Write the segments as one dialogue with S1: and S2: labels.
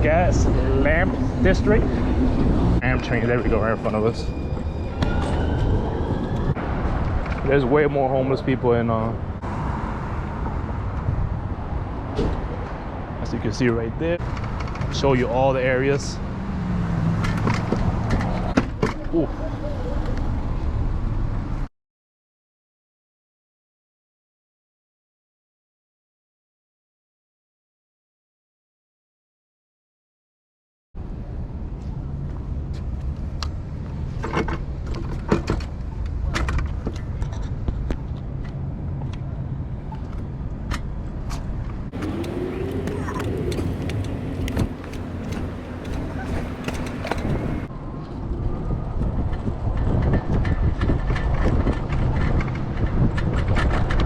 S1: gas lamp district. Tram train, there we go, right in front of us. There's way more homeless people in as you can see right there. Show you all the areas. Ooh.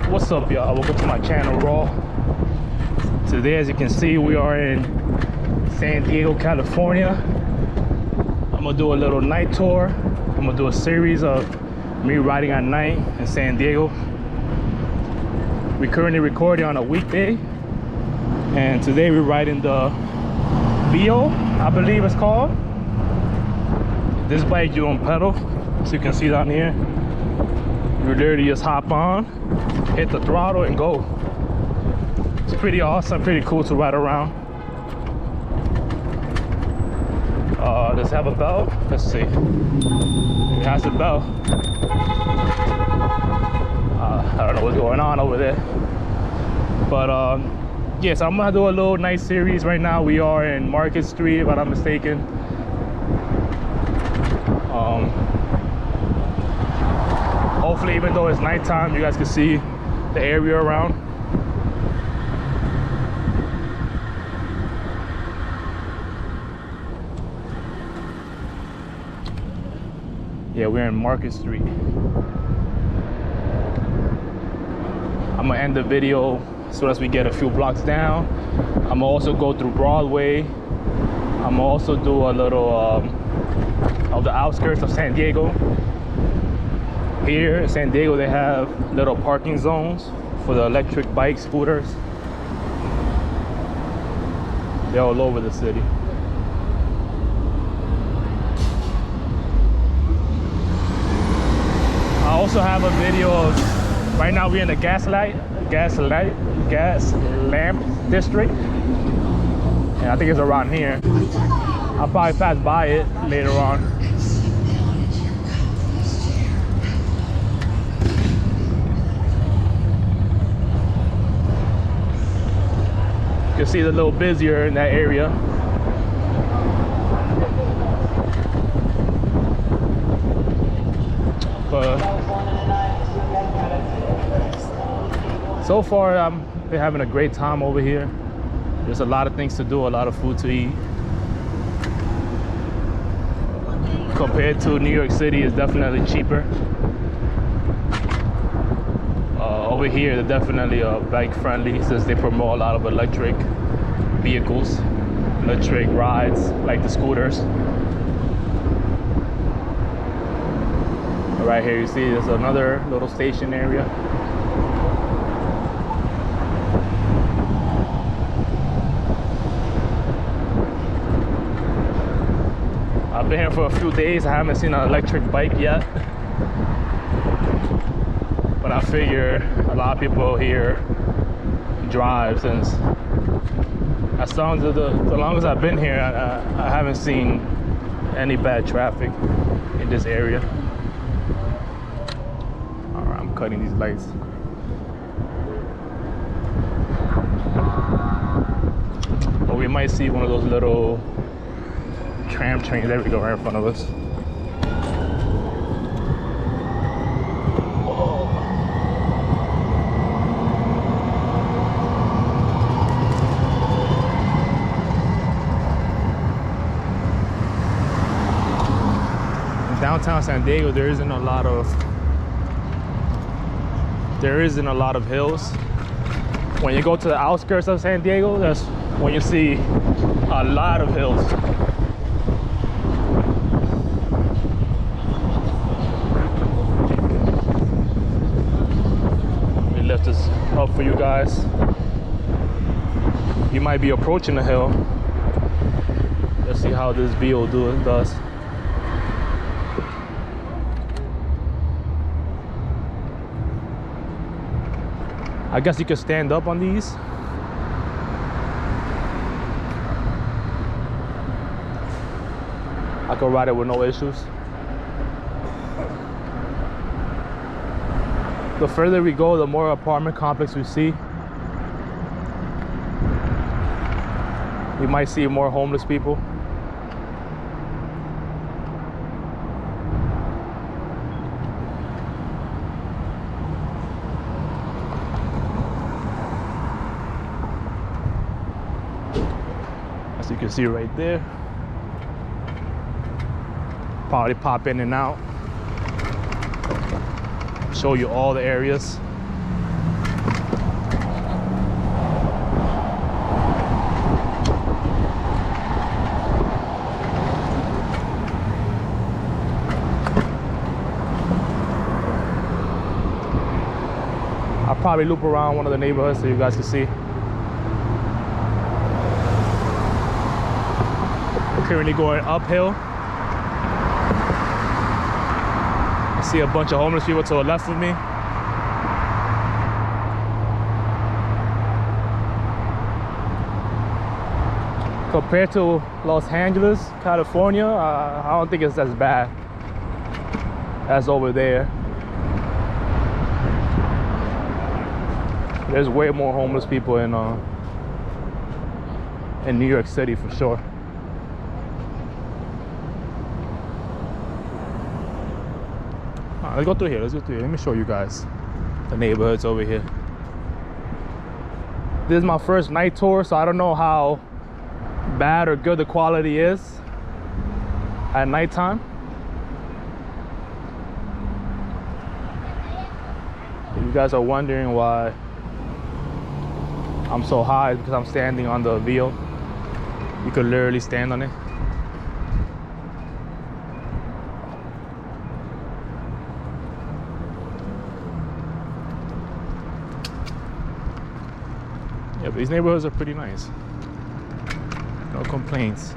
S1: What's up, y'all? Welcome to my channel, Raw. Today, as you can see, we are in San Diego, California. I'm gonna do a little night tour. I'm gonna do a series of me riding at night in San Diego. We're currently recording on a weekday, and today we're riding the BO, I believe it's called. This bike you don't pedal, so you can see down here. You literally just hop on, hit the throttle, and go. It's pretty awesome, pretty cool to ride around. Does it have a bell? Let's see. It has a bell. I don't know what's going on over there. But yes, I'm gonna do a little night series right now. We are in Market Street, if I'm not mistaken. Hopefully, even though it's nighttime, you guys can see the area around. Yeah, we're in Market Street. I'm gonna end the video as soon as we get a few blocks down. I'm gonna also go through Broadway. I'm gonna also do a little of the outskirts of San Diego. Here in San Diego, they have little parking zones for the electric bike scooters. They're all over the city. I also have a video of, right now we're in the gas lamp district. And I think it's around here. I'll probably pass by it later on. You can see it's a little busier in that area. But so far, I've been having a great time over here. There's a lot of things to do, a lot of food to eat. Compared to New York City, it's definitely cheaper. Over here, they're definitely bike friendly since they promote a lot of electric vehicles, electric rides like the scooters. Right here, you see there's another little station area. I've been here for a few days. I haven't seen an electric bike yet. But I figure a lot of people here drive, since as long as the longest I've been here, I haven't seen any bad traffic in this area. All right, I'm cutting these lights. But we might see one of those little tram trains. There we go, right in front of us. Downtown San Diego, there isn't a lot of hills. When you go to the outskirts of San Diego, that's when you see a lot of hills. Let me lift this up for you guys. You might be approaching the hill. how this view does. I guess you could stand up on these. I could ride it with no issues. The further we go, the more apartment complex we see. You might see more homeless people. As you can see right there. Probably pop in and out. Show you all the areas. I'll probably loop around one of the neighborhoods so you guys can see. We're currently going uphill. I see a bunch of homeless people to the left of me. Compared to Los Angeles, California, I don't think it's as bad as over there. There's way more homeless people in New York City for sure. Let's go through here. Let's go through here. Let me show you guys the neighborhoods over here. This is my first night tour, so I don't know how bad or good the quality is at nighttime. If you guys are wondering why I'm so high, it's because I'm standing on the wheel. You could literally stand on it. Yeah, but these neighborhoods are pretty nice. No complaints.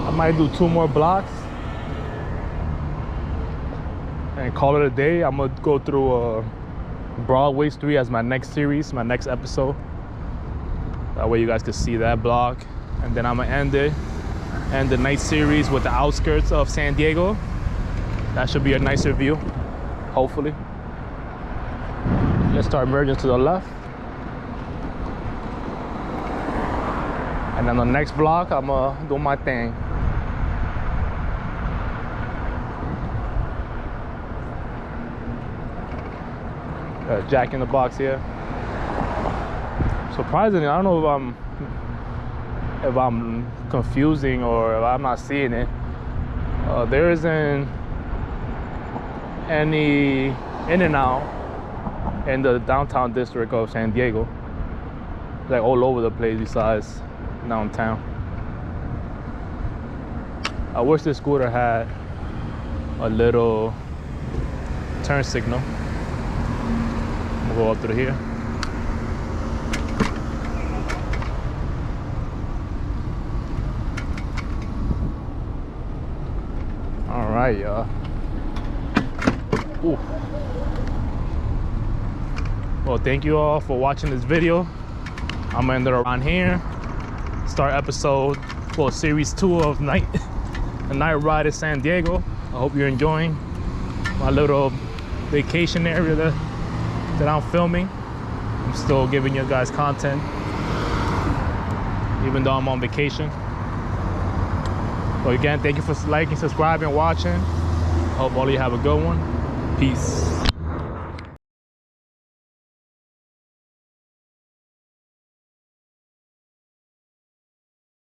S1: I might do 2 more blocks and call it a day. I'm gonna go through Broadway 3 as my next series, my next episode. That way you guys can see that block. And then I'm gonna end the night series with the outskirts of San Diego. That should be a nicer view, hopefully. Let's start merging to the left. And then the next block, I'm gonna do my thing. Jack in the Box here. Surprisingly, I don't know if I'm confusing or if I'm not seeing it. There isn't any In-N-Out in the downtown district of San Diego. It's like all over the place besides downtown. I wish this scooter had a little turn signal. We'll go up through here. All right, y'all. Well, thank you all for watching this video. I'm gonna end it around here. Start series 2 of the night ride in San Diego. I hope you're enjoying my little vacation area that I'm filming. I'm still giving you guys content, even though I'm on vacation. So again, thank you for liking, subscribing, watching. Hope all of you have a good one. Peace.